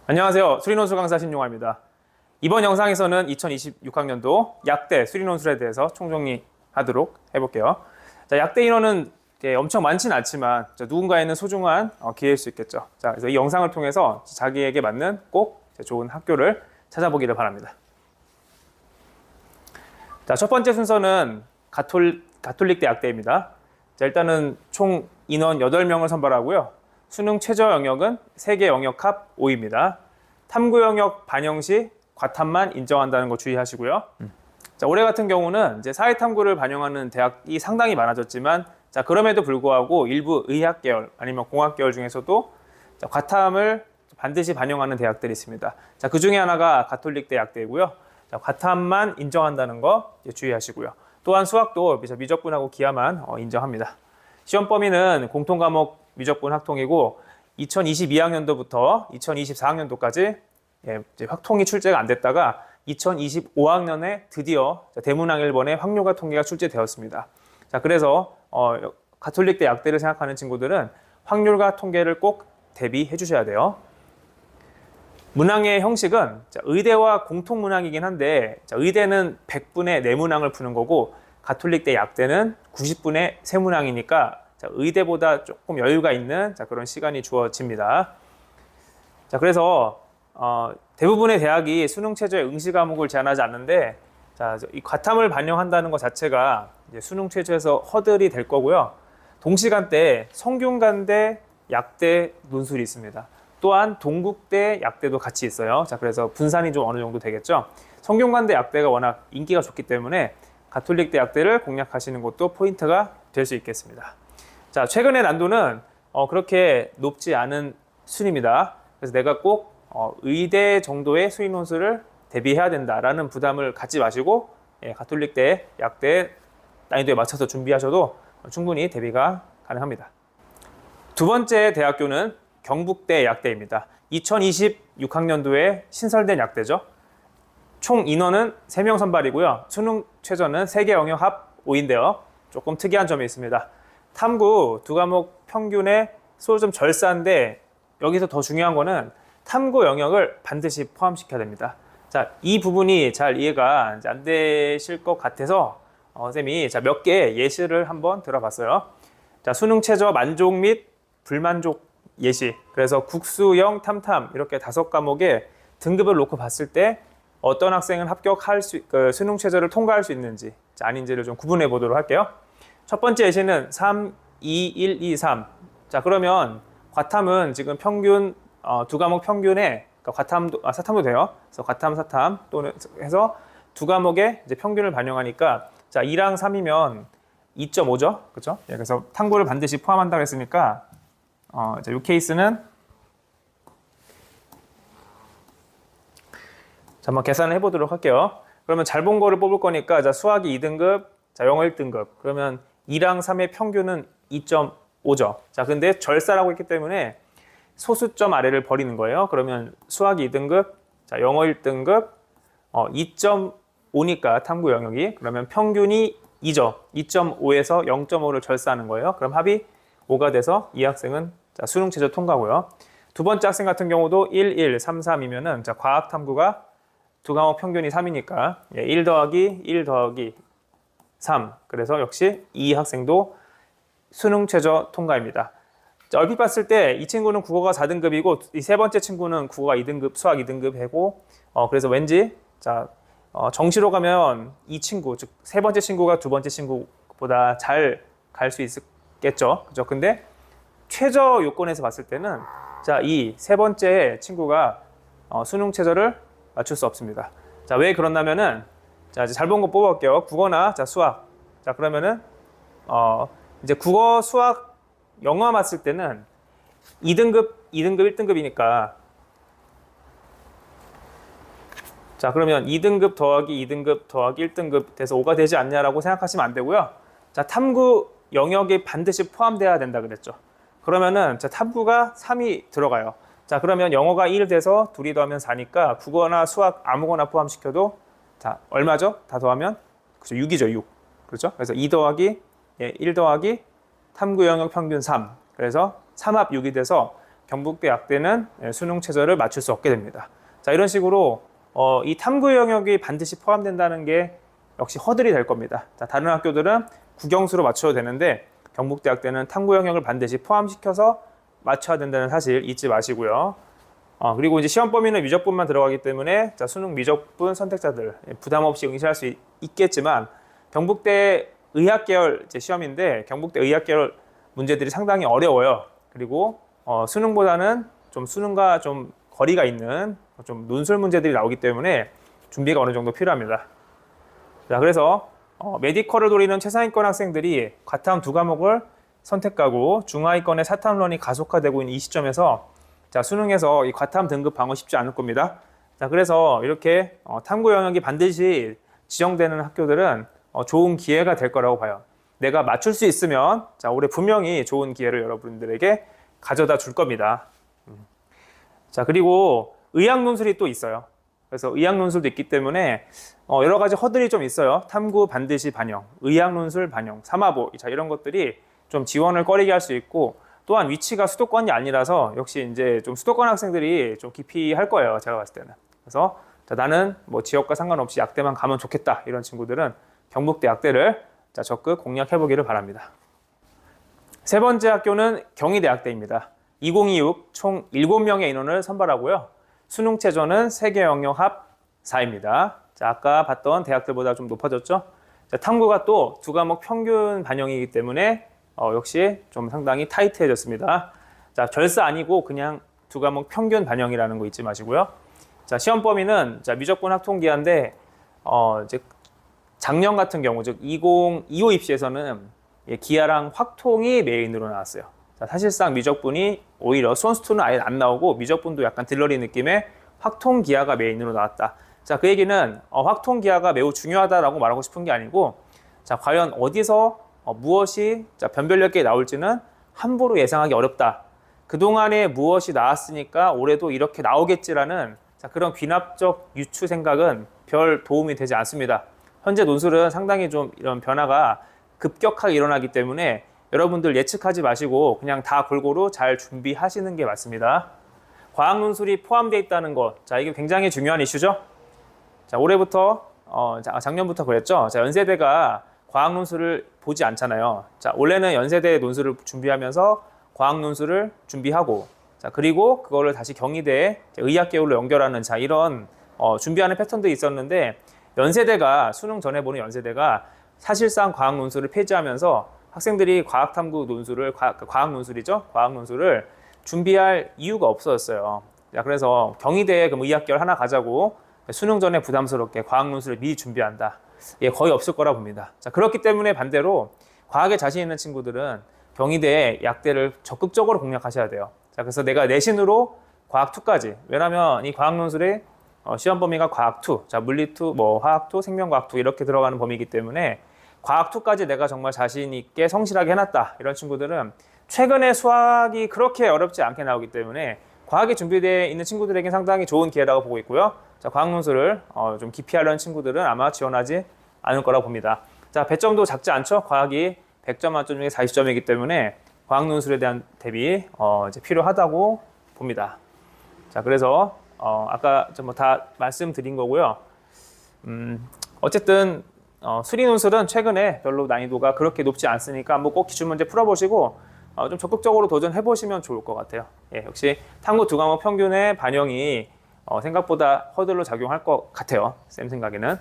안녕하세요. 수리논술 강사 신용화입니다. 이번 영상에서는 2026학년도 약대 수리논술에 대해서 총정리하도록 해볼게요. 자, 약대 인원은 엄청 많지는 않지만 누군가에는 소중한 기회일 수 있겠죠. 자, 그래서 이 영상을 통해서 자기에게 맞는 꼭 좋은 학교를 찾아보기를 바랍니다. 자, 첫 번째 순서는 가톨릭대 약대입니다. 자, 일단은 총 인원 8명을 선발하고요. 수능 최저 영역은 세계 영역 합 5입니다. 탐구 영역 반영 시 과탐만 인정한다는 거 주의하시고요. 자, 올해 같은 경우는 이제 사회 탐구를 반영하는 대학이 상당히 많아졌지만, 자, 그럼에도 불구하고 일부 의학 계열 아니면 공학 계열 중에서도 자, 과탐을 반드시 반영하는 대학들이 있습니다. 자, 그 중에 하나가 가톨릭대 약대이고요. 자, 과탐만 인정한다는 거 주의하시고요. 또한 수학도 미적분하고 기하만 인정합니다. 시험 범위는 공통 과목 미적분 확통이고 2022학년도부터 2024학년도까지 이제 확통이 출제가 안 됐다가 2025학년에 드디어 대문항 1번에 확률과 통계가 출제되었습니다. 자, 그래서 가톨릭대 약대를 생각하는 친구들은 확률과 통계를 꼭 대비해 주셔야 돼요. 문항의 형식은 의대와 공통 문항이긴 한데, 의대는 100분의 내문항을 푸는 거고 가톨릭대 약대는 90분의 세문항이니까 의대보다 조금 여유가 있는 그런 시간이 주어집니다. 자, 그래서 대부분의 대학이 수능 최저의 응시 과목을 제한하지 않는데, 자, 이 과탐을 반영한다는 것 자체가 이제 수능 최저에서 허들이 될 거고요. 동시간대에 성균관대 약대 논술이 있습니다. 또한 동국대 약대도 같이 있어요. 자, 그래서 분산이 좀 어느 정도 되겠죠. 성균관대 약대가 워낙 인기가 좋기 때문에 가톨릭대 약대를 공략하시는 것도 포인트가 될 수 있겠습니다. 자, 최근의 난도는 그렇게 높지 않은 순입니다. 그래서 내가 꼭 의대 정도의 수리 논술을 대비해야 된다라는 부담을 갖지 마시고 가톨릭대 약대 난이도에 맞춰서 준비하셔도 충분히 대비가 가능합니다. 두 번째 대학교는 경북대 약대입니다. 2026학년도에 신설된 약대죠. 총 인원은 3명 선발이고요. 수능 최저는 세계 영역 합 5인데요. 조금 특이한 점이 있습니다. 탐구 두 과목 평균의 수를 좀 절사인데, 여기서 더 중요한 거는 탐구 영역을 반드시 포함시켜야 됩니다. 자, 이 부분이 잘 이해가 안 되실 것 같아서 쌤이 몇 개 예시를 한번 들어봤어요. 자, 수능 최저 만족 및 불만족 예시. 그래서 국수형 탐탐 이렇게 5과목에 등급을 놓고 봤을 때 어떤 학생은 합격할 수능 최저를 통과할 수 있는지 아닌지를 좀 구분해 보도록 할게요. 첫 번째 예시는 3, 2, 1, 2, 3. 자, 그러면 과탐은 지금 평균 두 과목 평균에, 그러니까 과탐도 사탐도 돼요. 그래서 과탐, 사탐 또는 해서 두 과목의 이제 평균을 반영하니까, 자, 2랑 3이면 2.5죠, 그렇죠? 그래서 탐구를 반드시 포함한다고 했으니까 이제 이 케이스는 자, 한번 계산을 해보도록 할게요. 그러면 잘 본 거를 뽑을 거니까, 자, 수학이 2등급, 자, 영어 1등급. 그러면 2랑 3의 평균은 2.5죠. 자, 근데 절사라고 했기 때문에 소수점 아래를 버리는 거예요. 그러면 수학이 2등급, 자, 영어 1등급, 2.5니까 탐구 영역이, 그러면 평균이 2죠. 2.5에서 0.5를 절사하는 거예요. 그럼 합이 5가 돼서 이 학생은 자, 수능 최저 통과고요. 두 번째 학생 같은 경우도 1, 1, 3, 3이면은 자, 과학 탐구가 두 과목 평균이 3이니까 1 더하기 1 더하기 3. 그래서 역시 이 학생도 수능 최저 통과입니다. 자, 얼핏 봤을 때 이 친구는 국어가 4등급이고 이 세 번째 친구는 국어가 2등급, 수학 2등급 해고 그래서 왠지 자, 정시로 가면 이 친구, 즉 세 번째 친구가 두 번째 친구보다 잘 갈 수 있겠죠. 그죠? 근데 최저 요건에서 봤을 때는 자, 이 세 번째 친구가 수능 최저를 맞출 수 없습니다. 자, 왜 그렇냐면은 자, 이제 잘 본 거 뽑아볼게요. 국어나 자, 수학. 자, 그러면은 이제 국어, 수학, 영어 봤을 때는 2등급, 1등급이니까, 자, 그러면 2등급 더하기 2등급 더하기 1등급 돼서 5가 되지 않냐라고 생각하시면 안 되고요. 자, 탐구 영역이 반드시 포함돼야 된다 그랬죠. 그러면은 자, 탐구가 3이 들어가요. 자, 그러면 영어가 1 돼서 둘이 더하면 4니까 국어나 수학 아무거나 포함시켜도 자, 얼마죠? 다 더하면 그렇죠, 6이죠, 6. 그렇죠? 그래서 2 더하기 1 더하기 탐구 영역 평균 3. 그래서 3합 6이 돼서 경북대 약대는 수능 최저를 맞출 수 없게 됩니다. 자, 이런 식으로 이 탐구 영역이 반드시 포함된다는 게 역시 허들이 될 겁니다. 자, 다른 학교들은 국영수로 맞춰도 되는데 경북대학대는 탐구 영역을 반드시 포함시켜서 맞춰야 된다는 사실 잊지 마시고요. 그리고 이제 시험 범위는 미적분만 들어가기 때문에 자, 수능 미적분 선택자들 부담 없이 응시할 수 있겠지만 경북대 의학계열 시험인데 경북대 의학계열 문제들이 상당히 어려워요. 그리고 수능보다는 좀 수능과 좀 거리가 있는 좀 논술 문제들이 나오기 때문에 준비가 어느 정도 필요합니다. 자, 그래서 메디컬을 노리는 최상위권 학생들이 과탐 2과목을 선택하고 중하위권의 사탐론이 가속화되고 있는 이 시점에서 자, 수능에서 이 과탐 등급 방어 쉽지 않을 겁니다. 자, 그래서 이렇게 탐구 영역이 반드시 지정되는 학교들은 좋은 기회가 될 거라고 봐요. 내가 맞출 수 있으면 자, 올해 분명히 좋은 기회를 여러분들에게 가져다 줄 겁니다. 자, 그리고 의학 논술이 또 있어요. 그래서 의학 논술도 있기 때문에 여러 가지 허들이 좀 있어요. 탐구 반드시 반영, 의학 논술 반영, 사마보 자, 이런 것들이 좀 지원을 꺼리게 할 수 있고 또한 위치가 수도권이 아니라서 역시 이제 좀 수도권 학생들이 좀 기피할 거예요. 제가 봤을 때는. 그래서 자, 나는 뭐 지역과 상관없이 약대만 가면 좋겠다. 이런 친구들은 경북대 약대를 자, 적극 공략해 보기를 바랍니다. 세 번째 학교는 경희대학대입니다. 2026 총 7명의 인원을 선발하고요. 수능 최저는 세개 영역 합 4입니다. 자, 아까 봤던 대학들보다 좀 높아졌죠? 자, 탐구가 또 2과목 평균 반영이기 때문에 역시 좀 상당히 타이트해졌습니다. 자, 절사 아니고 그냥 2과목 평균 반영이라는 거 잊지 마시고요. 자, 시험 범위는 자, 미적분 학통기한데 이제 작년 같은 경우 즉 2025 입시에서는 기하랑 확통이 메인으로 나왔어요. 자, 사실상 미적분이 오히려 수원수투는 아예 안 나오고 미적분도 약간 들러리 느낌의 확통 기하가 메인으로 나왔다. 자, 그 얘기는 확통 기하가 매우 중요하다라고 말하고 싶은 게 아니고 자, 과연 어디서 무엇이 자, 변별력이 나올지는 함부로 예상하기 어렵다. 그동안에 무엇이 나왔으니까 올해도 이렇게 나오겠지라는 자, 그런 귀납적 유추 생각은 별 도움이 되지 않습니다. 현재 논술은 상당히 좀 이런 변화가 급격하게 일어나기 때문에 여러분들 예측하지 마시고 그냥 다 골고루 잘 준비하시는 게 맞습니다. 과학 논술이 포함되어 있다는 것, 자, 이게 굉장히 중요한 이슈죠. 자, 올해부터 작년부터 그랬죠. 자, 연세대가 과학 논술을 보지 않잖아요. 자, 원래는 연세대 논술을 준비하면서 과학 논술을 준비하고 자, 그리고 그거를 다시 경희대에 의학계열로 연결하는 자, 이런 준비하는 패턴도 있었는데 연세대가 수능 전에 보는 연세대가 사실상 과학 논술을 폐지하면서 학생들이 과학 탐구 논술을 과학 논술이죠. 과학 논술을 준비할 이유가 없어졌어요. 자, 그래서 경희대에 그럼 의학계열 하나 가자고 수능 전에 부담스럽게 과학 논술을 미리 준비한다. 예, 거의 없을 거라 봅니다. 자, 그렇기 때문에 반대로 과학에 자신 있는 친구들은 경희대 약대를 적극적으로 공략하셔야 돼요. 자, 그래서 내가 내신으로 과학2까지. 왜냐면 이 과학 논술의 시험 범위가 과학2, 자, 물리2, 뭐 화학2, 생명과학2 이렇게 들어가는 범위이기 때문에 과학2까지 내가 정말 자신 있게 성실하게 해놨다. 이런 친구들은 최근에 수학이 그렇게 어렵지 않게 나오기 때문에 과학에 준비되어 있는 친구들에게 상당히 좋은 기회라고 보고 있고요. 자, 과학 논술을 좀 깊이 하려는 친구들은 아마 지원하지 않을 거라고 봅니다. 자, 배점도 작지 않죠? 과학이 100점 만점 중에 40점이기 때문에 과학 논술에 대한 대비 이제 필요하다고 봅니다. 자, 그래서 아까 뭐 다 말씀드린 거고요. 어쨌든 수리 논술은 최근에 별로 난이도가 그렇게 높지 않으니까 한번 꼭 기출문제 풀어보시고 좀 적극적으로 도전해보시면 좋을 것 같아요. 예, 역시 탐구 2과목 평균의 반영이 생각보다 허들로 작용할 것 같아요. 쌤 생각에는.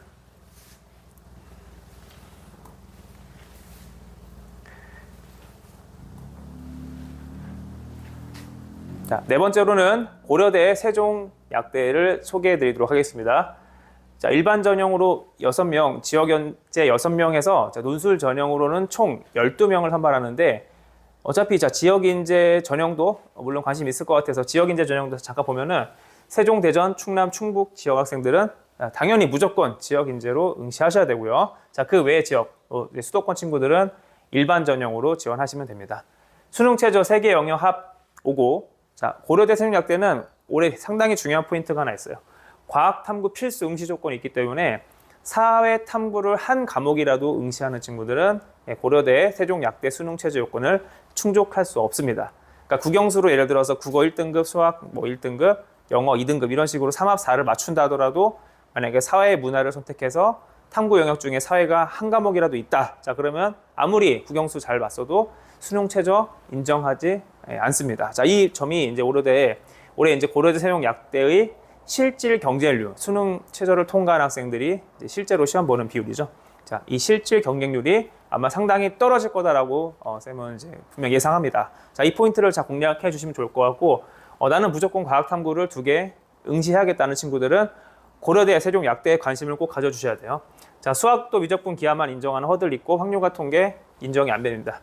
자, 네 번째로는 고려대 세종약대를 소개해 드리도록 하겠습니다. 자, 일반 전형으로 6명, 지역연재 6명에서 논술 전형으로는 총 12명을 선발하는데 어차피 자, 지역인재 전형도 물론 관심 있을 것 같아서 지역인재 전형도 잠깐 보면은 세종, 대전, 충남, 충북 지역 학생들은 당연히 무조건 지역인재로 응시하셔야 되고요. 자, 그 외의 지역, 수도권 친구들은 일반 전형으로 지원하시면 됩니다. 수능 최저 3개 영역 합 5고 자, 고려대 세종약대는 올해 상당히 중요한 포인트가 하나 있어요. 과학 탐구 필수 응시 조건이 있기 때문에 사회 탐구를 한 과목이라도 응시하는 친구들은 고려대 세종약대 수능 최저 요건을 충족할 수 없습니다. 그러니까 국영수로 예를 들어서 국어 1등급, 수학 뭐 1등급, 영어 2등급 이런 식으로 3합 4를 맞춘다 하더라도 만약에 사회 문화를 선택해서 탐구 영역 중에 사회가 한 과목이라도 있다. 자, 그러면 아무리 국영수 잘 봤어도 수능 최저 인정하지 않습니다. 자, 이 점이 이제 올해 이제 고려대 세종 약대의 실질 경쟁률, 수능 최저를 통과한 학생들이 이제 실제로 시험 보는 비율이죠. 자, 이 실질 경쟁률이 아마 상당히 떨어질 거다라고 쌤은 이제 분명 예상합니다. 자, 이 포인트를 잘 공략해 주시면 좋을 것 같고, 나는 무조건 과학 탐구를 2개 응시해야겠다는 친구들은 고려대 세종 약대에 관심을 꼭 가져주셔야 돼요. 자, 수학도 미적분 기하만 인정하는 허들 있고 확률과 통계 인정이 안 됩니다.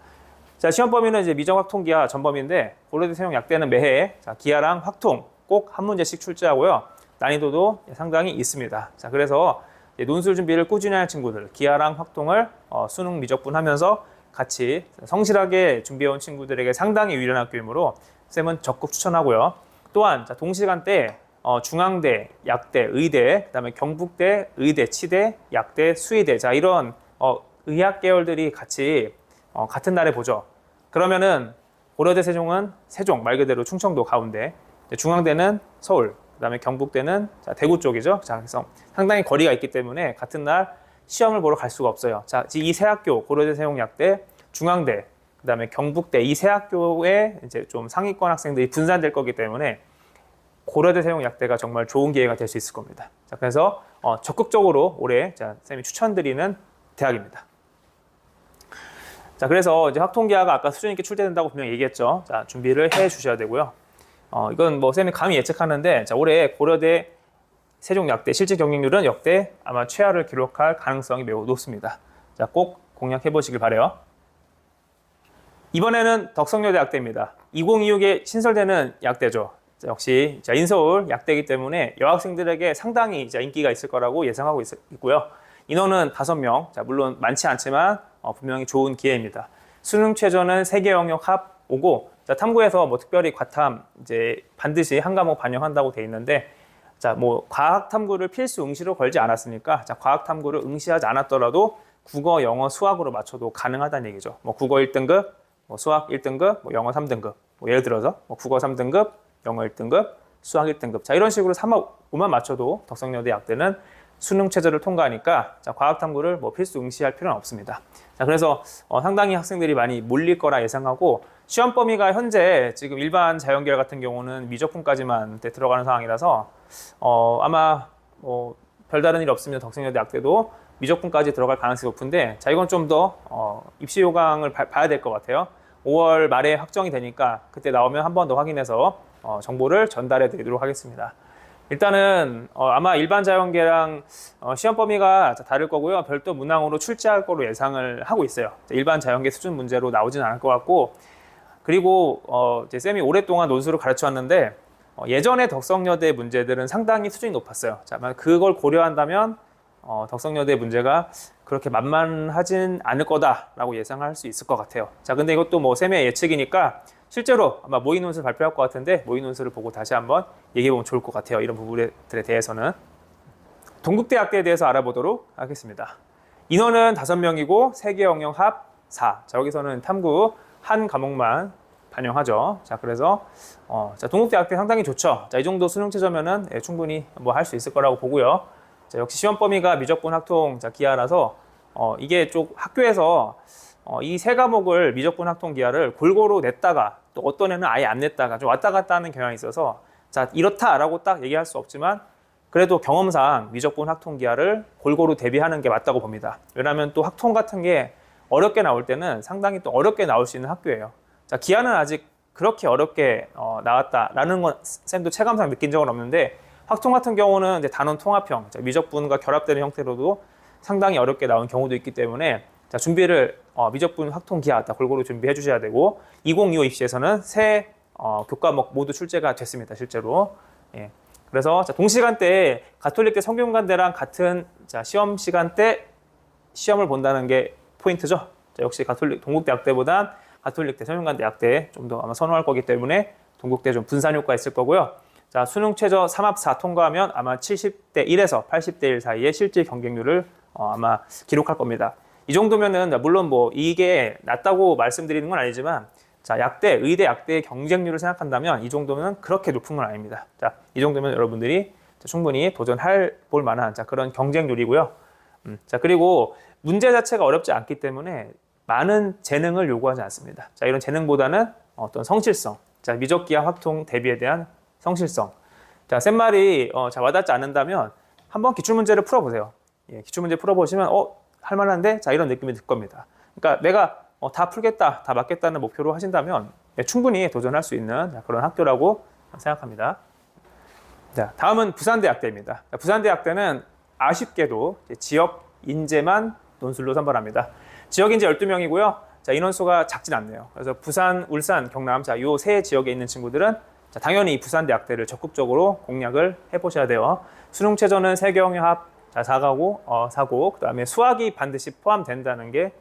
자, 시험 범위는 이제 미적 확통 기하 전범위인데 고려대 세종 약대는 매해 자, 기하랑 확통 꼭 한 문제씩 출제하고요. 난이도도 상당히 있습니다. 자, 그래서 논술 준비를 꾸준히 하는 친구들, 기하랑 확통을 수능 미적분 하면서 같이 성실하게 준비해온 친구들에게 상당히 유리한 학교이므로 쌤은 적극 추천하고요. 또한 자, 동시간대 중앙대, 약대, 의대, 그다음에 경북대, 의대, 치대, 약대, 수의대 자 이런 의학 계열들이 같이 같은 날에 보죠. 그러면은 고려대 세종은 세종 말 그대로 충청도 가운데, 중앙대는 서울, 그다음에 경북대는 자, 대구 쪽이죠. 자, 그래서 상당히 거리가 있기 때문에 같은 날 시험을 보러 갈 수가 없어요. 자, 이 세 학교 고려대 세종약대, 중앙대, 그다음에 경북대 이 세 학교에 이제 좀 상위권 학생들이 분산될 거기 때문에 고려대 세종약대가 정말 좋은 기회가 될 수 있을 겁니다. 자, 그래서 적극적으로 올해 자, 쌤이 추천드리는 대학입니다. 자, 그래서 이제 확통기하가 아까 수준 있게 출제된다고 분명히 얘기했죠. 자, 준비를 해 주셔야 되고요. 이건 뭐 쌤이 감히 예측하는데, 자, 올해 고려대 세종약대 실질 경쟁률은 역대 아마 최하를 기록할 가능성이 매우 높습니다. 자, 꼭 공략해 보시길 바래요. 이번에는 덕성여대 약대입니다. 2026에 신설되는 약대죠. 자, 역시 자, 인서울 약대이기 때문에 여학생들에게 상당히 자, 인기가 있을 거라고 예상하고 있고요. 인원은 5명. 자, 물론 많지 않지만 분명히 좋은 기회입니다. 수능 최저는 3개 영역 합 5고, 자, 탐구에서 뭐 특별히 과탐 이제 반드시 한 과목 반영한다고 돼 있는데, 자, 뭐 과학 탐구를 필수 응시로 걸지 않았으니까, 자, 과학 탐구를 응시하지 않았더라도 국어, 영어, 수학으로 맞춰도 가능하다는 얘기죠. 뭐 국어 1등급, 뭐 수학 1등급, 뭐 영어 3등급. 뭐 예를 들어서 뭐 국어 3등급, 영어 1등급, 수학 1등급. 자, 이런 식으로 3하고만 맞춰도 덕성여대 약대는 수능 최저를 통과하니까 자, 과학 탐구를 뭐 필수 응시할 필요는 없습니다. 자, 그래서 상당히 학생들이 많이 몰릴 거라 예상하고, 시험 범위가 현재 지금 일반 자연계열 같은 경우는 미적분까지만 들어가는 상황이라서 아마 뭐 별다른 일 없으면 덕성여대 약대도 미적분까지 들어갈 가능성이 높은데, 자, 이건 좀 더 입시 요강을 봐야 될 것 같아요. 5월 말에 확정이 되니까 그때 나오면 한 번 더 확인해서 정보를 전달해 드리도록 하겠습니다. 일단은 아마 일반 자연계랑 시험 범위가 다를 거고요. 별도 문항으로 출제할 거로 예상을 하고 있어요. 일반 자연계 수준 문제로 나오진 않을 것 같고, 그리고 이제 쌤이 오랫동안 논술을 가르쳐 왔는데 예전에 덕성여대 문제들은 상당히 수준이 높았어요. 자, 그걸 고려한다면 덕성여대 문제가 그렇게 만만하진 않을 거다라고 예상할 수 있을 것 같아요. 자, 근데 이것도 뭐 쌤의 예측이니까 실제로 아마 모의 논술 발표할 것 같은데 모의 논술을 보고 다시 한번 얘기해보면 좋을 것 같아요. 이런 부분들에 대해서는. 동국대 약대에 대해서 알아보도록 하겠습니다. 인원은 5명이고 3개 영역 합 4. 자, 여기서는 탐구 한 과목만 반영하죠. 자, 그래서 자, 동국대 약대 상당히 좋죠. 자, 이 정도 수능 최저면은 충분히 뭐 할 수 있을 거라고 보고요. 자, 역시 시험 범위가 미적분 학통 자, 기하라서 이게 쪽 학교에서 이 세 과목을 미적분 학통 기하를 골고루 냈다가 또 어떤 애는 아예 안 냈다가 좀 왔다 갔다 하는 경향이 있어서, 자, 이렇다라고 딱 얘기할 수 없지만 그래도 경험상 미적분 학통 기하를 골고루 대비하는 게 맞다고 봅니다. 왜냐하면 또 학통 같은 게 어렵게 나올 때는 상당히 또 어렵게 나올 수 있는 학교예요. 자, 기하는 아직 그렇게 어렵게 나왔다라는 건 쌤도 체감상 느낀 적은 없는데, 학통 같은 경우는 이제 단원 통합형, 자, 미적분과 결합되는 형태로도 상당히 어렵게 나온 경우도 있기 때문에, 자, 준비를 미적분 학통 기하 골고루 준비해 주셔야 되고, 2025 입시에서는 새 교과목 모두 출제가 됐습니다. 실제로. 예. 그래서 자, 동시간대에 가톨릭대 성균관대랑 같은 자, 시험 시간대 시험을 본다는 게 포인트죠. 자, 역시 동국대 약대보단 가톨릭대 성균관대 약대 좀 더 아마 선호할 거기 때문에 동국대 좀 분산 효과 있을 거고요. 자, 수능 최저 3합 4 통과하면 아마 70대 1에서 80대 1 사이의 실질 경쟁률을 아마 기록할 겁니다. 이 정도면은 물론 뭐 이게 낮다고 말씀드리는 건 아니지만, 자, 약대, 의대, 약대의 경쟁률을 생각한다면 이 정도면 그렇게 높은 건 아닙니다. 자, 이 정도면 여러분들이 충분히 도전할 볼 만한 그런 경쟁률이고요. 자, 그리고 문제 자체가 어렵지 않기 때문에 많은 재능을 요구하지 않습니다. 자, 이런 재능보다는 어떤 성실성, 자, 미적기하 확통 대비에 대한 성실성. 자, 쌤말이 잘 와닿지 않는다면 한번 기출문제를 풀어보세요. 예, 기출문제 풀어보시면 할 만한데? 자, 이런 느낌이 들 겁니다. 그러니까 내가 다 풀겠다, 다 맞겠다는 목표로 하신다면 충분히 도전할 수 있는 그런 학교라고 생각합니다. 자, 다음은 부산대학대입니다. 부산대학대는 아쉽게도 지역 인재만 논술로 선발합니다. 지역 인재 12명이고요. 자, 인원수가 작진 않네요. 그래서 부산, 울산, 경남, 자, 요 세 지역에 있는 친구들은 자, 당연히 부산대학대를 적극적으로 공략을 해보셔야 돼요. 수능 최저는 세경합, 자, 4가고, 4고, 그 다음에 수학이 반드시 포함된다는 게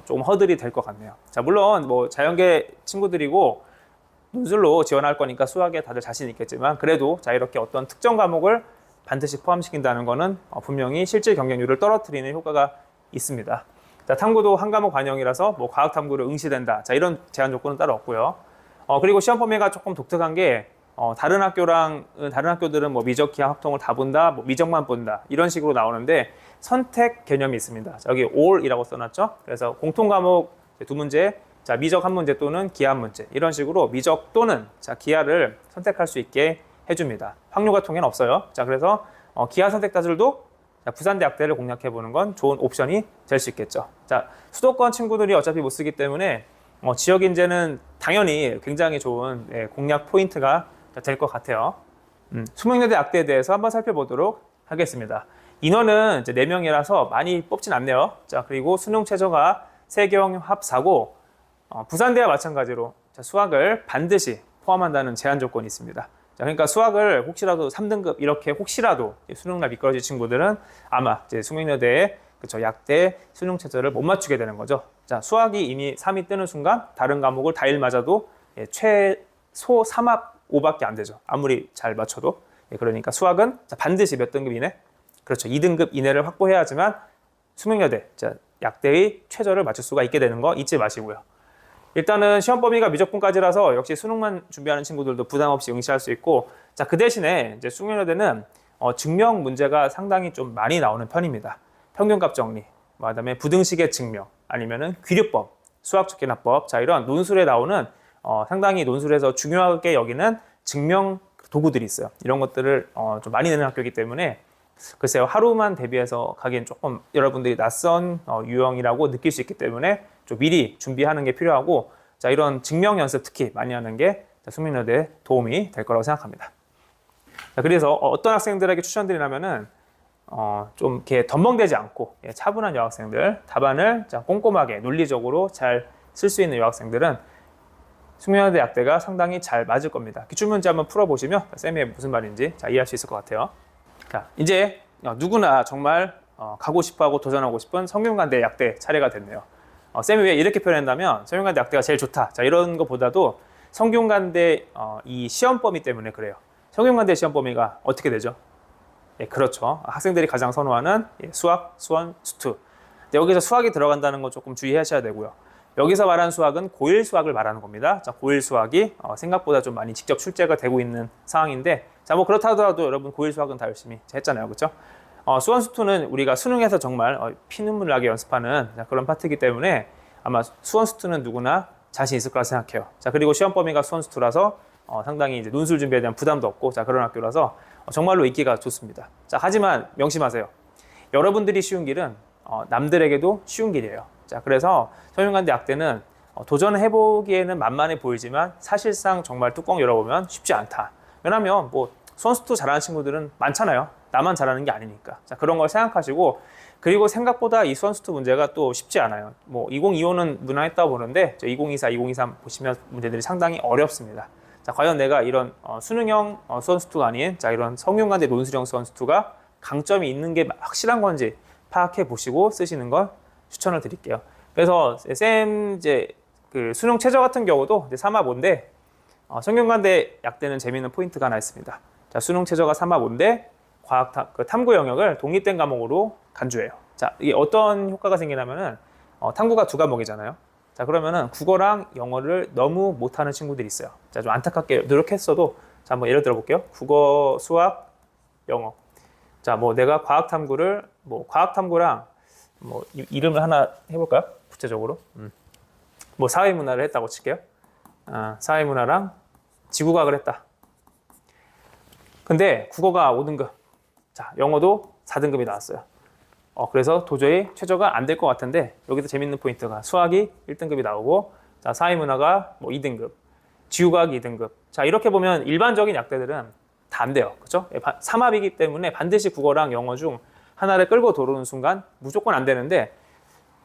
조금 허들이 될 것 같네요. 자, 물론 뭐 자연계 친구들이고 논술로 지원할 거니까 수학에 다들 자신 있겠지만 그래도 자, 이렇게 어떤 특정 과목을 반드시 포함시킨다는 거는 분명히 실질 경쟁률을 떨어뜨리는 효과가 있습니다. 자, 탐구도 한 과목 반영이라서 뭐 과학 탐구를 응시된다. 자, 이런 제한 조건은 따로 없고요. 그리고 시험 범위가 조금 독특한 게 다른 학교들은 뭐 미적, 기하, 확통을 다 본다, 뭐 미적만 본다 이런 식으로 나오는데 선택 개념이 있습니다. 자, 여기 all이라고 써놨죠. 그래서 공통 과목 2문제, 자, 미적 1문제 또는 기하 1문제 이런 식으로 미적 또는 자, 기하를 선택할 수 있게 해줍니다. 확률과 통계는 없어요. 자, 그래서 기하 선택자들도 부산대학대를 공략해보는 건 좋은 옵션이 될 수 있겠죠. 자, 수도권 친구들이 어차피 못 쓰기 때문에 지역 인재는 당연히 굉장히 좋은 공략 포인트가 될 것 같아요. 수명여대 약대에 대해서 한번 살펴보도록 하겠습니다. 인원은 이제 4명이라서 많이 뽑진 않네요. 자, 그리고 수능 최저가 세경합 4고 부산대와 마찬가지로 자, 수학을 반드시 포함한다는 제한 조건이 있습니다. 자, 그러니까 수학을 혹시라도 3등급 이렇게 혹시라도 수능날 미끄러질 친구들은 아마 이제 수명여대에 그쵸, 약대 수능 최저를 못 맞추게 되는 거죠. 자, 수학이 이미 3이 뜨는 순간 다른 과목을 다 1 맞아도 최소 3합 5밖에 안 되죠. 아무리 잘 맞춰도. 그러니까 수학은 반드시 몇 등급 이내? 그렇죠. 2등급 이내를 확보해야지만 수명여대, 자, 약대의 최저를 맞출 수가 있게 되는 거 잊지 마시고요. 일단은 시험 범위가 미적분까지라서 역시 수능만 준비하는 친구들도 부담 없이 응시할 수 있고, 자, 그 대신에 이제 수명여대는 증명 문제가 상당히 좀 많이 나오는 편입니다. 평균값 정리, 그다음에 부등식의 증명, 아니면은 귀류법, 수학적 계납법, 자, 이런 논술에 나오는 상당히 논술에서 중요하게 여기는 증명 도구들이 있어요. 이런 것들을 좀 많이 내는 학교이기 때문에 글쎄요, 하루만 대비해서 가기엔 조금 여러분들이 낯선 유형이라고 느낄 수 있기 때문에 좀 미리 준비하는 게 필요하고, 자, 이런 증명 연습 특히 많이 하는 게 수명여대에 도움이 될 거라고 생각합니다. 자, 그래서 어떤 학생들에게 추천드리냐면은 좀 이렇게 덤벙대지 않고 차분한 여학생들, 답안을 꼼꼼하게 논리적으로 잘 쓸 수 있는 여학생들은 수명여대 약대가 상당히 잘 맞을 겁니다. 기출문제 한번 풀어보시면 쌤이 무슨 말인지 잘 이해할 수 있을 것 같아요. 자, 이제 누구나 정말 가고 싶어하고 도전하고 싶은 성균관대 약대 차례가 됐네요. 쌤이 왜 이렇게 표현한다면 성균관대 약대가 제일 좋다. 자, 이런 것보다도 성균관대 이 시험 범위 때문에 그래요. 성균관대 시험 범위가 어떻게 되죠? 예, 그렇죠. 학생들이 가장 선호하는 수학, 수원, 수투. 여기서 수학이 들어간다는 거 조금 주의하셔야 되고요. 여기서 말하는 수학은 고1 수학을 말하는 겁니다. 자, 고1 수학이 생각보다 좀 많이 직접 출제가 되고 있는 상황인데, 자, 뭐 그렇다 하더라도 여러분 고1 수학은 다 열심히 했잖아요. 그렇죠? 수원 수투는 우리가 수능에서 정말 피눈물 나게 연습하는 그런 파트이기 때문에 아마 수원 수투는 누구나 자신 있을 거라 생각해요. 자, 그리고 시험 범위가 수원 수투라서 상당히 이제 논술 준비에 대한 부담도 없고, 자, 그런 학교라서 정말로 인기가 좋습니다. 자, 하지만 명심하세요. 여러분들이 쉬운 길은 남들에게도 쉬운 길이에요. 자, 그래서 성균관대 약대는 도전해보기에는 만만해 보이지만 사실상 정말 뚜껑 열어보면 쉽지 않다. 왜냐면 뭐 수원수투 잘하는 친구들은 많잖아요. 나만 잘하는 게 아니니까. 자, 그런 걸 생각하시고, 그리고 생각보다 이 수원수투 문제가 또 쉽지 않아요. 뭐 2025는 무난했다고 보는데 2024, 2023 보시면 문제들이 상당히 어렵습니다. 자, 과연 내가 이런 수능형 수원수투가 아닌 자, 이런 성균관대 논술형 수원수투가 강점이 있는 게 확실한 건지 파악해 보시고 쓰시는 걸 추천을 드릴게요. 그래서 쌤 이제 그 수능 최저 같은 경우도 이제 3합 5인데 성균관대 약대는 재미있는 포인트가 하나 있습니다. 자, 수능 최저가 3합 5인데 과학 탐구 영역을 독립된 과목으로 간주해요. 자, 이게 어떤 효과가 생기냐면은 탐구가 2과목이잖아요. 자, 그러면은 국어랑 영어를 너무 못하는 친구들이 있어요. 자, 좀 안타깝게 노력했어도, 자, 한번 예를 들어 볼게요. 국어, 수학, 영어. 자, 뭐 내가 과학탐구를, 뭐 과학탐구랑 뭐 이름을 하나 해볼까요? 구체적으로. 뭐 사회문화를 했다고 칠게요. 사회문화랑 지구과학을 했다. 근데 국어가 5등급, 자, 영어도 4등급이 나왔어요. 그래서 도저히 최저가 안 될 것 같은데, 여기서 재밌는 포인트가 수학이 1등급이 나오고, 자, 사회문화가 뭐 2등급, 지구과학이 2등급. 자, 이렇게 보면 일반적인 약대들은 다 안 돼요. 그죠? 삼합이기 때문에 반드시 국어랑 영어 중 하나를 끌고 들어오는 순간 무조건 안 되는데,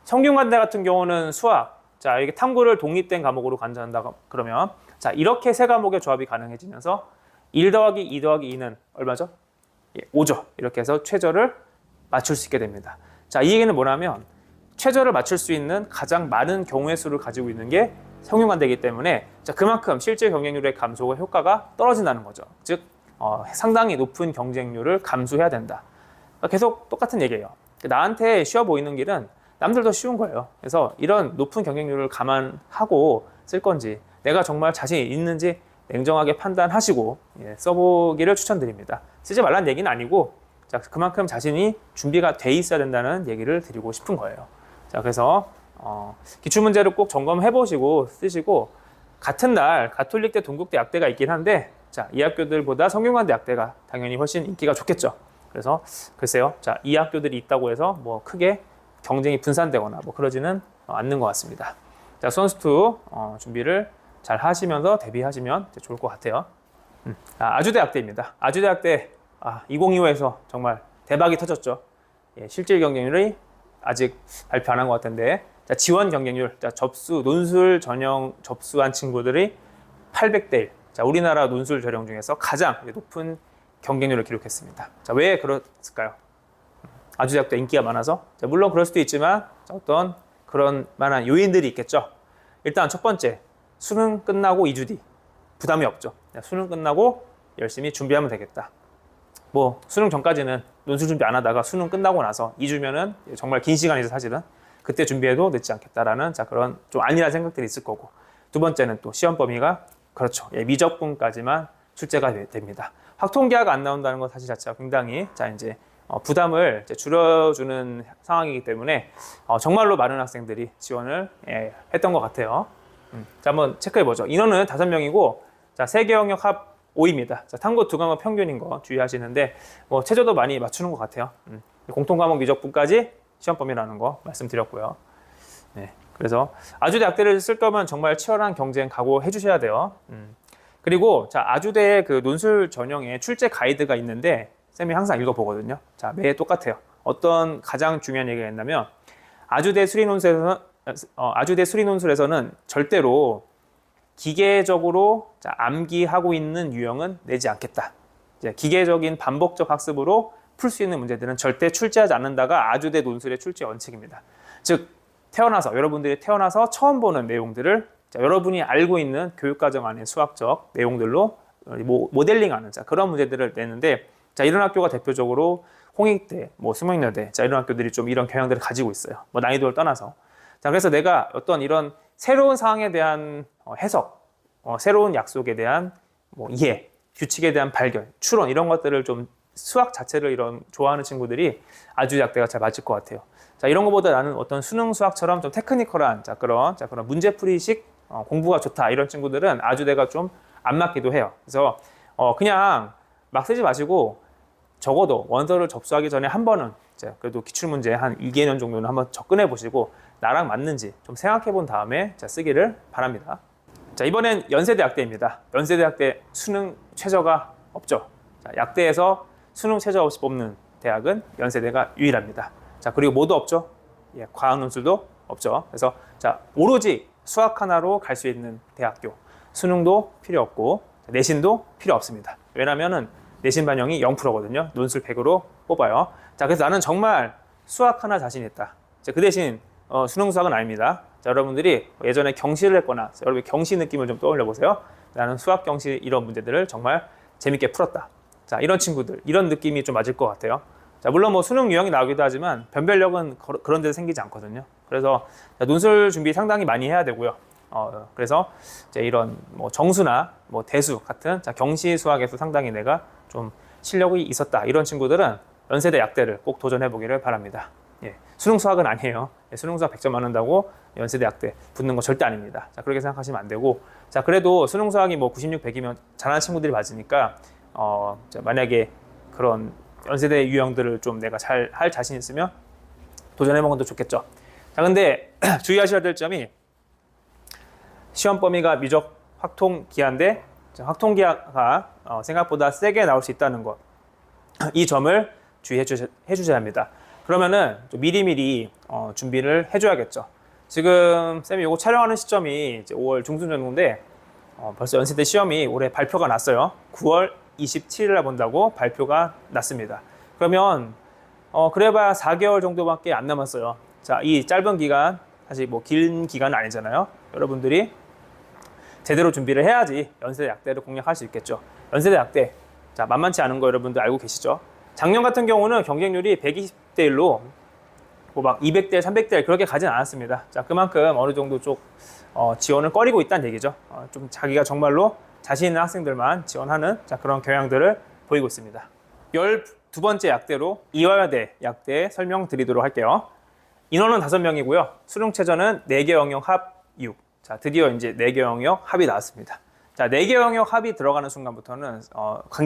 성균관대 같은 경우는 수학, 자, 이게 탐구를 독립된 과목으로 간주한다 그러면, 자, 이렇게 세 과목의 조합이 가능해지면서 1 더하기 2 더하기 2는 얼마죠? 5죠. 이렇게 해서 최저를 맞출 수 있게 됩니다. 자, 이 얘기는 뭐냐면 최저를 맞출 수 있는 가장 많은 경우의 수를 가지고 있는 게 성균관대이기 때문에, 자, 그만큼 실제 경쟁률의 감소가 효과가 떨어진다는 거죠. 즉 상당히 높은 경쟁률을 감수해야 된다. 계속 똑같은 얘기예요. 나한테 쉬워 보이는 길은 남들도 쉬운 거예요. 그래서 이런 높은 경쟁률을 감안하고 쓸 건지, 내가 정말 자신이 있는지 냉정하게 판단하시고 써보기를 추천드립니다. 쓰지 말라는 얘기는 아니고, 자, 그만큼 자신이 준비가 돼 있어야 된다는 얘기를 드리고 싶은 거예요. 자, 그래서 기출문제를 꼭 점검해 보시고 쓰시고, 같은 날 가톨릭대, 동국대 약대가 있긴 한데, 자, 이 학교들보다 성균관대 약대가 당연히 훨씬 인기가 좋겠죠. 그래서 글쎄요, 자, 이 학교들이 있다고 해서 뭐 크게 경쟁이 분산되거나 뭐 그러지는 않는 것 같습니다. 자, 선수투 준비를 잘 하시면서 대비하시면 좋을 것 같아요. 아주대학대입니다. 아주대학대 2025에서 정말 대박이 터졌죠. 실질 경쟁률이 아직 발표 안 한 것 같은데, 자, 지원 경쟁률, 자, 논술 전형 접수한 친구들이 800대 1. 자, 우리나라 논술 전형 중에서 가장 높은 경쟁률을 기록했습니다. 자, 왜 그랬을까요? 아주대학대 인기가 많아서? 자, 물론 그럴 수도 있지만, 자, 어떤 그런 만한 요인들이 있겠죠. 일단 첫 번째, 수능 끝나고 2주 뒤 부담이 없죠. 수능 끝나고 열심히 준비하면 되겠다. 뭐 수능 전까지는 논술 준비 안 하다가 수능 끝나고 나서 2주면은 정말 긴 시간이죠, 사실은. 그때 준비해도 늦지 않겠다라는, 자, 그런 좀 안일한 생각들이 있을 거고, 두 번째는 또 시험 범위가, 그렇죠, 미적분까지만 출제가 됩니다. 확통계화가 안 나온다는 것 사실 자체가 굉장히, 자, 이제 부담을 이제 줄여주는 상황이기 때문에 정말로 많은 학생들이 지원을 했던 것 같아요. 자, 한번 체크해 보죠. 인원은 5명이고, 자, 세개 영역 합 5입니다. 자, 탐구 2과목 평균인 거 주의하시는데, 뭐 최저도 많이 맞추는 것 같아요. 공통과목 미적분까지 시험 범위라는 거 말씀드렸고요. 네, 그래서 아주대학대를 쓸 거면 정말 치열한 경쟁 각오해 주셔야 돼요. 그리고 자, 아주대의 그 논술 전형에 출제 가이드가 있는데 쌤이 항상 읽어보거든요. 자, 매해 똑같아요. 어떤 가장 중요한 얘기가 있냐면, 아주대 수리논술에서는 절대로 기계적으로, 자, 암기하고 있는 유형은 내지 않겠다. 이제 기계적인 반복적 학습으로 풀 수 있는 문제들은 절대 출제하지 않는다가 아주대 논술의 출제 원칙입니다. 즉, 여러분들이 태어나서 처음 보는 내용들을, 자, 여러분이 알고 있는 교육과정 안의 수학적 내용들로 모델링하는, 자, 그런 문제들을 내는데, 자, 이런 학교가 대표적으로 홍익대, 뭐 수명여대, 자, 이런 학교들이 좀 이런 경향들을 가지고 있어요. 뭐 난이도를 떠나서. 자, 그래서 내가 어떤 이런 새로운 상황에 대한 해석, 새로운 약속에 대한 뭐 이해, 규칙에 대한 발견, 추론, 이런 것들을 좀 수학 자체를 이런 좋아하는 친구들이 아주대학대가 잘 맞을 것 같아요. 자, 이런 것보다 나는 어떤 수능 수학처럼 좀 테크니컬한, 그런 문제풀이식 공부가 좋다, 이런 친구들은 아주대가 좀 안 맞기도 해요. 그래서 그냥 막 쓰지 마시고, 적어도 원서를 접수하기 전에 한 번은 그래도 기출문제 한 2개년 정도는 한번 접근해 보시고 나랑 맞는지 좀 생각해 본 다음에 쓰기를 바랍니다. 자, 이번엔 연세대학대입니다. 연세대학대 수능 최저가 없죠. 자, 약대에서 수능 최저 없이 뽑는 대학은 연세대가 유일합니다. 자, 그리고 뭐도 없죠. 과학논술도 없죠. 그래서 자, 오로지 수학 하나로 갈 수 있는 대학교. 수능도 필요 없고 내신도 필요 없습니다. 왜냐면은 내신 반영이 0%거든요. 논술 100으로 뽑아요. 자, 그래서 나는 정말 수학 하나 자신 있다. 자, 그 대신 수능 수학은 아닙니다. 자, 여러분들이 예전에 경시를 했거나, 자, 여러분의 경시 느낌을 좀 떠올려 보세요. 나는 수학 경시 이런 문제들을 정말 재밌게 풀었다. 자, 이런 친구들, 이런 느낌이 좀 맞을 것 같아요. 자, 물론 뭐 수능 유형이 나오기도 하지만 변별력은 그런 데서 생기지 않거든요. 그래서 논술 준비 상당히 많이 해야 되고요. 그래서 이제 이런 뭐 정수나 뭐 대수 같은 경시 수학에서 상당히 내가 좀 실력이 있었다 이런 친구들은 연세대 약대를 꼭 도전해 보기를 바랍니다. 예, 수능 수학은 아니에요. 예, 수능 수학 100점 맞는다고 연세대 약대 붙는 거 절대 아닙니다. 자, 그렇게 생각하시면 안 되고, 자, 그래도 수능 수학이 뭐 96, 100이면 잘하는 친구들이 맞으니까 만약에 그런 연세대 유형들을 좀 내가 잘 할 자신 있으면 도전해 보는 것도 좋겠죠. 자, 근데 주의하셔야 될 점이 시험 범위가 미적 확통 기하인데 확통 기하가 생각보다 세게 나올 수 있다는 것, 이 점을 주의해 주셔야 합니다. 그러면은 좀 미리미리 준비를 해줘야겠죠. 지금 쌤이 이거 촬영하는 시점이 이제 5월 중순 정도인데 벌써 연세대 시험이 올해 발표가 났어요. 9월 27일에 본다고 발표가 났습니다. 그러면 그래봐야 4개월 정도밖에 안 남았어요. 자, 이 짧은 기간, 사실 뭐 긴 기간은 아니잖아요. 여러분들이 제대로 준비를 해야지 연세대 약대를 공략할 수 있겠죠. 연세대 약대, 자, 만만치 않은 거 여러분들 알고 계시죠? 작년 같은 경우는 경쟁률이 120대 1로 뭐 막 200대 300대 1 그렇게 가진 않았습니다. 자, 그만큼 어느 정도 쪽 지원을 꺼리고 있다는 얘기죠. 좀 자기가 정말로 자신 있는 학생들만 지원하는 그런 경향들을 보이고 있습니다. 12번째 약대로 이화여대 약대 설명드리도록 할게요. 인원은 5명이고요. 수능최저는 4개 영역 합 6. 자, 드디어 이제 4개 영역 합이 나왔습니다. 자, 4개 영역 합이 들어가는 순간부터는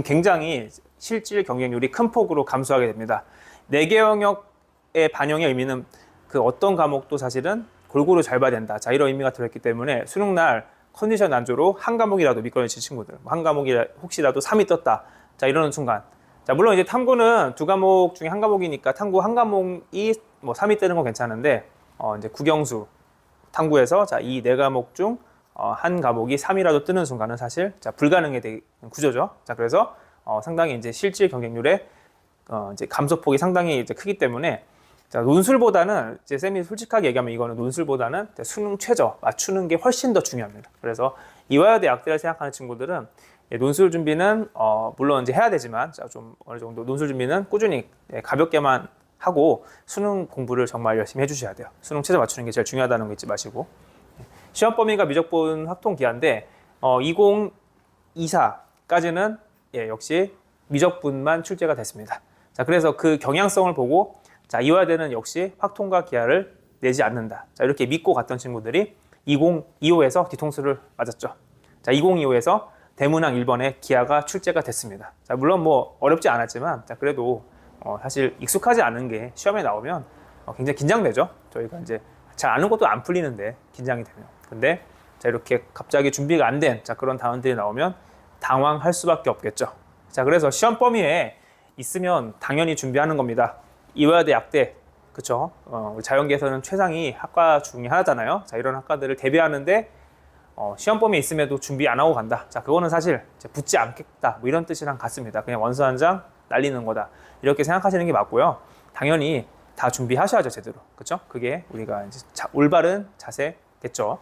굉장히 실질 경쟁률이 큰 폭으로 감소하게 됩니다. 4개 영역의 반영의 의미는 그 어떤 과목도 사실은 골고루 잘 봐야 된다. 자, 이런 의미가 들어있기 때문에 수능날 컨디션 난조로 한 과목이라도 미끄러진 친구들, 한 과목이 혹시라도 3이 떴다. 자, 이러는 순간. 자, 물론 이제 탐구는 2과목 중에 한 과목이니까 탐구 한 과목이 뭐 3이 뜨는 건 괜찮은데, 이제 국영수 탐구에서 자, 이 4과목 중 한 과목이 3이라도 뜨는 순간은 사실 불가능에 대한 구조죠. 자, 그래서 상당히 이제 실질 경쟁률의 이제 감소폭이 상당히 이제 크기 때문에 자, 논술보다는 이제 쌤이 솔직하게 얘기하면 이거는 논술보다는 수능 최저 맞추는 게 훨씬 더 중요합니다. 그래서 이화여대 약대를 생각하는 친구들은 논술 준비는 물론 이제 해야 되지만 자, 좀 어느 정도 논술 준비는 꾸준히 가볍게만 하고 수능 공부를 정말 열심히 해주셔야 돼요. 수능 최저 맞추는 게 제일 중요하다는 거 잊지 마시고. 시험 범위가 미적분 확통 기한데 2024까지는 역시 미적분만 출제가 됐습니다. 자, 그래서 그 경향성을 보고 자, 이화여대는 역시 확통과 기하를 내지 않는다. 자, 이렇게 믿고 갔던 친구들이 2025에서 뒤통수를 맞았죠. 자, 2025에서 대문항 1번에 기하가 출제가 됐습니다. 자, 물론 뭐 어렵지 않았지만 자, 그래도 사실 익숙하지 않은 게 시험에 나오면 굉장히 긴장되죠. 저희가 이제 잘 아는 것도 안 풀리는데 긴장이 되면. 근데 자, 이렇게 갑자기 준비가 안 된 그런 단원들이 나오면 당황할 수밖에 없겠죠. 자, 그래서 시험 범위에 있으면 당연히 준비하는 겁니다. 이화여대 약대, 그쵸? 우리 자연계에서는 최상위 학과 중에 하나잖아요. 자, 이런 학과들을 대비하는데 시험 범위에 있음에도 준비 안 하고 간다. 자, 그거는 사실 붙지 않겠다. 뭐 이런 뜻이랑 같습니다. 그냥 원서 한 장 날리는 거다. 이렇게 생각하시는 게 맞고요. 당연히 다 준비하셔야죠, 제대로. 그쵸? 그게 우리가 이제 올바른 자세겠죠.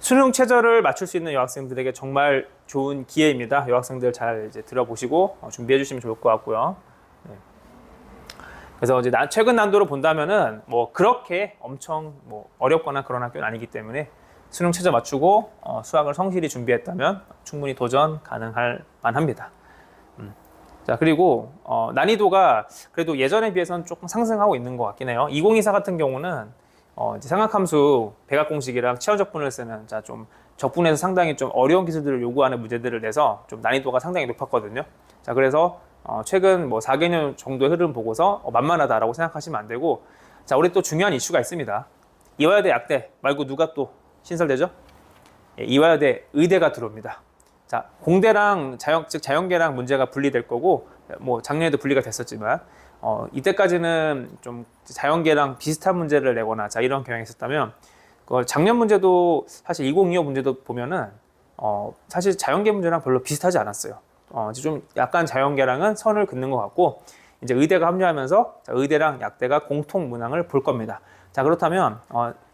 수능 최저를 맞출 수 있는 여학생들에게 정말 좋은 기회입니다. 여학생들 잘 이제 들어보시고 준비해 주시면 좋을 것 같고요. 네. 그래서 이제 최근 난도로 본다면은 뭐 그렇게 엄청 뭐 어렵거나 그런 학교는 아니기 때문에 수능 최저 맞추고 수학을 성실히 준비했다면 충분히 도전 가능할 만합니다. 자, 그리고 난이도가 그래도 예전에 비해서는 조금 상승하고 있는 것 같긴 해요. 2024 같은 경우는 이제 삼각함수 백악공식이랑 치환적분을 쓰는 좀 적분에서 상당히 좀 어려운 기술들을 요구하는 문제들을 내서 좀 난이도가 상당히 높았거든요. 자, 그래서 최근 뭐 4개년 정도의 흐름 보고서 만만하다라고 생각하시면 안 되고, 자, 우리 또 중요한 이슈가 있습니다. 이화여대 약대 말고 누가 또 신설되죠? 예, 이화여대 의대가 들어옵니다. 자, 공대랑 즉 자연계랑 문제가 분리될 거고, 뭐 작년에도 분리가 됐었지만 이때까지는 좀 자연계랑 비슷한 문제를 내거나 자, 이런 경향이 있었다면 작년 문제도 사실 2025 문제도 보면은 사실 자연계 문제랑 별로 비슷하지 않았어요. 좀 약간 자연계랑은 선을 긋는 것 같고, 이제 의대가 합류하면서 자, 의대랑 약대가 공통 문항을 볼 겁니다. 자, 그렇다면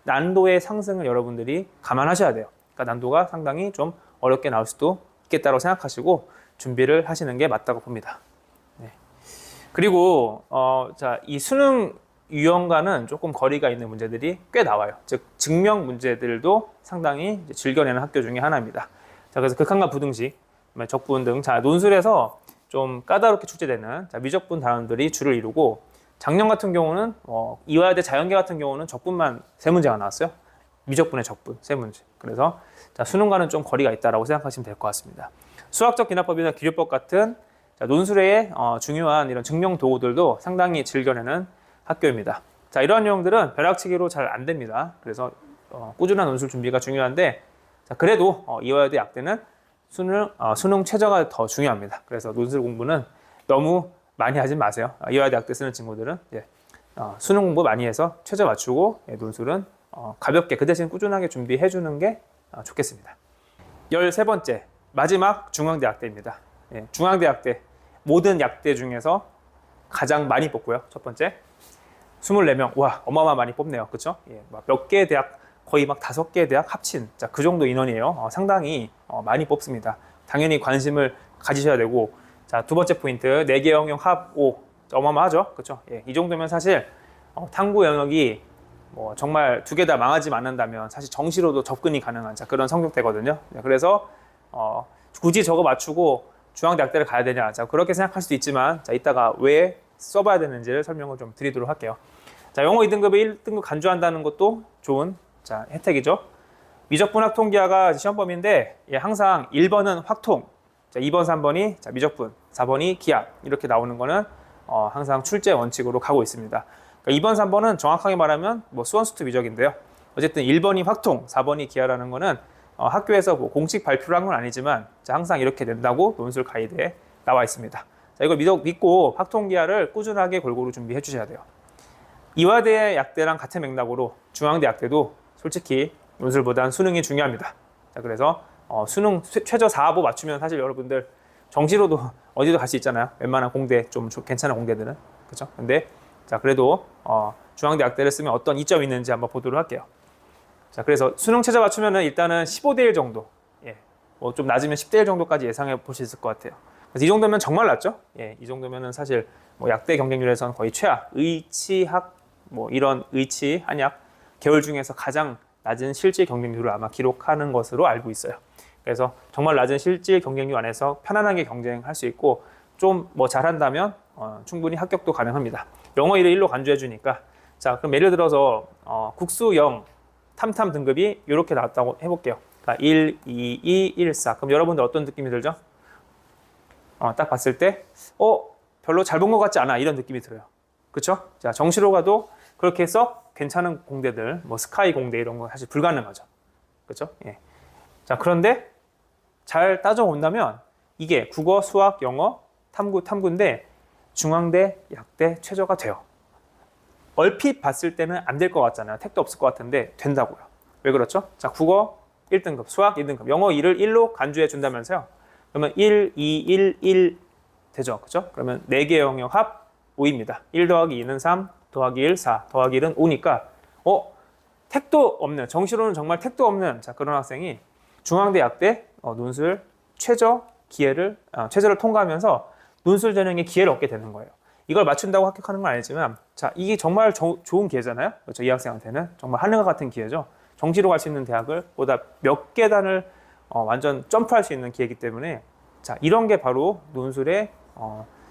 난도의 상승을 여러분들이 감안하셔야 돼요. 그러니까 난도가 상당히 좀 어렵게 나올 수도 있겠다고 생각하시고 준비를 하시는 게 맞다고 봅니다. 네. 그리고 자, 이 수능 유형과는 조금 거리가 있는 문제들이 꽤 나와요. 즉 증명 문제들도 상당히 이제 즐겨내는 학교 중에 하나입니다. 자, 그래서 극한과 부등식, 적분 등 자, 논술에서 좀 까다롭게 출제되는 자, 미적분 단원들이 주를 이루고 작년 같은 경우는 이화여대 자연계 같은 경우는 적분만 3문제가 나왔어요. 미적분의 적분 3문제. 그래서 자, 수능과는 좀 거리가 있다라고 생각하시면 될 것 같습니다. 수학적 기납법이나 기류법 같은 자, 논술의 중요한 이런 증명 도구들도 상당히 즐겨내는 학교입니다. 자, 이러한 내용들은 벼락치기로 잘 안 됩니다. 그래서 꾸준한 논술 준비가 중요한데 자, 그래도 이화여대 약대는 수능 최저가 더 중요합니다. 그래서 논술 공부는 너무 많이 하지 마세요. 이화여대 약대 쓰는 친구들은 수능 공부 많이 해서 최저 맞추고 논술은 가볍게 그 대신 꾸준하게 준비해 주는 게 좋겠습니다. 13번째 마지막 중앙대 약대입니다. 중앙대 약대 모든 약대 중에서 가장 많이 뽑고요. 첫 번째 24명. 와, 어마어마 많이 뽑네요. 그렇죠? 몇 개 대학 거의 막 5개 대학 합친 자, 그 정도 인원이에요. 상당히 많이 뽑습니다. 당연히 관심을 가지셔야 되고 자, 두 번째 포인트 4개 영역 합 5. 어마어마하죠. 그렇죠? 이 정도면 사실 탐구 영역이 정말 2개 다 망하지 않는다면 사실 정시로도 접근이 가능한 자, 그런 성적대거든요. 그래서 굳이 저거 맞추고 중앙대학대를 가야 되냐 자, 그렇게 생각할 수도 있지만 자, 이따가 왜 써봐야 되는지를 설명을 좀 드리도록 할게요. 자, 영어 2등급에 1등급 간주한다는 것도 좋은 자, 혜택이죠. 미적분 확통기하가 시험범위인데 항상 1번은 확통, 자, 2번, 3번이 자, 미적분, 4번이 기하 이렇게 나오는 거는 항상 출제 원칙으로 가고 있습니다. 그러니까 2번, 3번은 정확하게 말하면 수원수투 미적인데요. 어쨌든 1번이 확통, 4번이 기하라는 거는 학교에서 공식 발표를 한 건 아니지만 자, 항상 이렇게 된다고 논술 가이드에 나와 있습니다. 자, 이걸 믿고 확통기하를 꾸준하게 골고루 준비해 주셔야 돼요. 이화대 약대랑 같은 맥락으로 중앙대 약대도 솔직히 논술보단 수능이 중요합니다. 자, 그래서 수능 최저 4보 맞추면 사실 여러분들 정시로도 어디도 갈 수 있잖아요. 웬만한 공대 좀 괜찮은 공대들은 그렇죠? 근데 자, 그래도 중앙대 약대를 쓰면 어떤 이점이 있는지 한번 보도록 할게요. 자, 그래서 수능 최저 맞추면은 일단은 15대 1 정도, 좀 낮으면 10대 1 정도까지 예상해 볼 수 있을 것 같아요. 그래서 이 정도면 정말 낮죠? 이 정도면은 사실 약대 경쟁률에서는 거의 최하, 의치학 이런 의치, 한약 계열 중에서 가장 낮은 실질 경쟁률을 아마 기록하는 것으로 알고 있어요. 그래서 정말 낮은 실질 경쟁률 안에서 편안하게 경쟁할 수 있고 좀 잘한다면 충분히 합격도 가능합니다. 영어 1을 1로 간주해 주니까 자, 그럼 예를 들어서 국수 0 탐탐 등급이 이렇게 나왔다고 해볼게요. 그러니까 1, 2, 2, 1, 4. 그럼 여러분들 어떤 느낌이 들죠? 딱 봤을 때 별로 잘 본 것 같지 않아 이런 느낌이 들어요. 그렇죠? 자, 정시로 가도 그렇게 해서 괜찮은 공대들, 스카이 공대 이런 거 사실 불가능하죠. 그렇죠? 자, 그런데 잘 따져본다면 이게 국어, 수학, 영어, 탐구인데 중앙대, 약대 최저가 돼요. 얼핏 봤을 때는 안 될 것 같잖아요. 택도 없을 것 같은데 된다고요. 왜 그렇죠? 자, 국어 1등급, 수학 2등급, 영어 2를 1로 간주해 준다면서요. 그러면 1, 2, 1, 1 되죠. 그렇죠? 그러면 4개 영역 합 5입니다. 1 더하기 2는 3, 더하기 1, 4, 더하기 1은 5니까 택도 없는, 정시로는 정말 택도 없는 자, 그런 학생이 중앙대 약대 논술 최저를 통과하면서 논술 전형의 기회를 얻게 되는 거예요. 이걸 맞춘다고 합격하는 건 아니지만 자, 이게 정말 좋은 기회잖아요. 그렇죠? 이 학생한테는 정말 하늘과 같은 기회죠. 정시로 갈 수 있는 대학을 보다 몇 계단을 완전 점프할 수 있는 기회이기 때문에 자, 이런 게 바로 논술의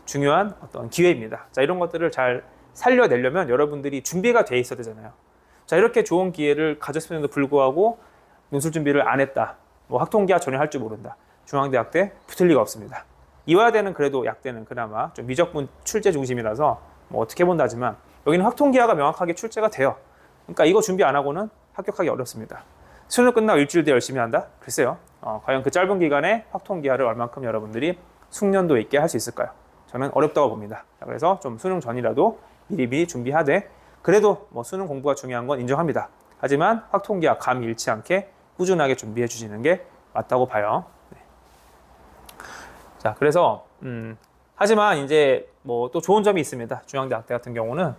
중요한 어떤 기회입니다. 자, 이런 것들을 잘 살려내려면 여러분들이 준비가 돼 있어야 되잖아요. 자, 이렇게 좋은 기회를 가졌음에도 불구하고 논술 준비를 안 했다. 학통기하 전혀 할 줄 모른다. 중앙대학대 붙을 리가 없습니다. 이화여대는 그래도 약대는 그나마 좀 미적분 출제 중심이라서 어떻게 본다지만 여기는 학통기하가 명확하게 출제가 돼요. 그러니까 이거 준비 안 하고는 합격하기 어렵습니다. 수능 끝나고 일주일 뒤에 열심히 한다? 글쎄요. 과연 그 짧은 기간에 학통기하를 얼만큼 여러분들이 숙련도 있게 할 수 있을까요? 저는 어렵다고 봅니다. 그래서 좀 수능 전이라도 미리 준비하되 그래도 수능 공부가 중요한 건 인정합니다. 하지만 학통기하 감이 잃지 않게 꾸준하게 준비해 주시는 게 맞다고 봐요. 네. 자, 그래서 하지만 이제 또 좋은 점이 있습니다. 중앙대 약대 같은 경우는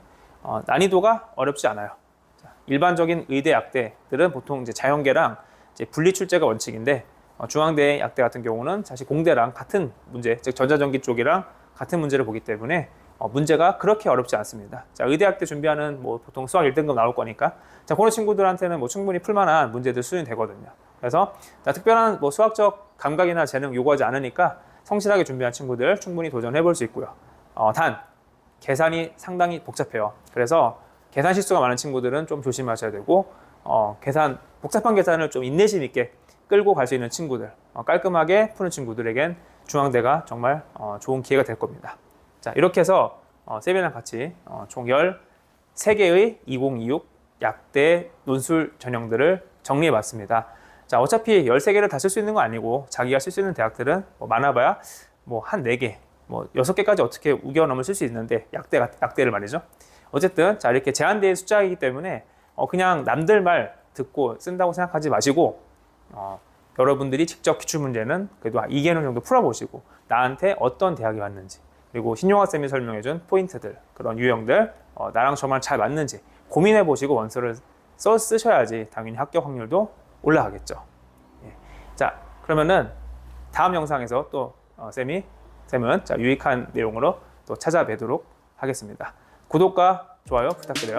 난이도가 어렵지 않아요. 자, 일반적인 의대 약대들은 보통 이제 자연계랑 이제 분리 출제가 원칙인데 중앙대 약대 같은 경우는 사실 공대랑 같은 문제, 즉 전자전기 쪽이랑 같은 문제를 보기 때문에 문제가 그렇게 어렵지 않습니다. 자, 의대학때 준비하는 뭐 보통 수학 1등급 나올 거니까 자, 그런 친구들한테는 뭐 충분히 풀만한 문제들 수준이 되거든요. 그래서 자, 특별한 뭐 수학적 감각이나 재능 요구하지 않으니까 성실하게 준비한 친구들 충분히 도전해 볼 수 있고요. 단 계산이 상당히 복잡해요. 그래서 계산 실수가 많은 친구들은 좀 조심하셔야 되고 복잡한 계산을 좀 인내심 있게 끌고 갈 수 있는 친구들, 깔끔하게 푸는 친구들에겐 중앙대가 정말 좋은 기회가 될 겁니다. 자, 이렇게 해서 쌤이랑 같이 총 13개의 2026 약대 논술 전형들을 정리해 봤습니다. 자, 어차피 13개를 다 쓸 수 있는 거 아니고 자기가 쓸 수 있는 대학들은 뭐 많아봐야 뭐 한 4개, 뭐 6개까지 어떻게 우겨 넘어 쓸 수 있는데 약대를 말이죠. 어쨌든 자, 이렇게 제한된 숫자이기 때문에 그냥 남들 말 듣고 쓴다고 생각하지 마시고 여러분들이 직접 기출문제는 그래도 2개는 정도 풀어보시고 나한테 어떤 대학이 왔는지 그리고 신용학쌤이 설명해준 포인트들 그런 유형들 나랑 정말 잘 맞는지 고민해보시고 원서를 쓰셔야지 당연히 합격 확률도 올라가겠죠. 예. 자, 그러면은 다음 영상에서 또 쌤은 유익한 내용으로 또 찾아뵈도록 하겠습니다. 구독과 좋아요 부탁드려요.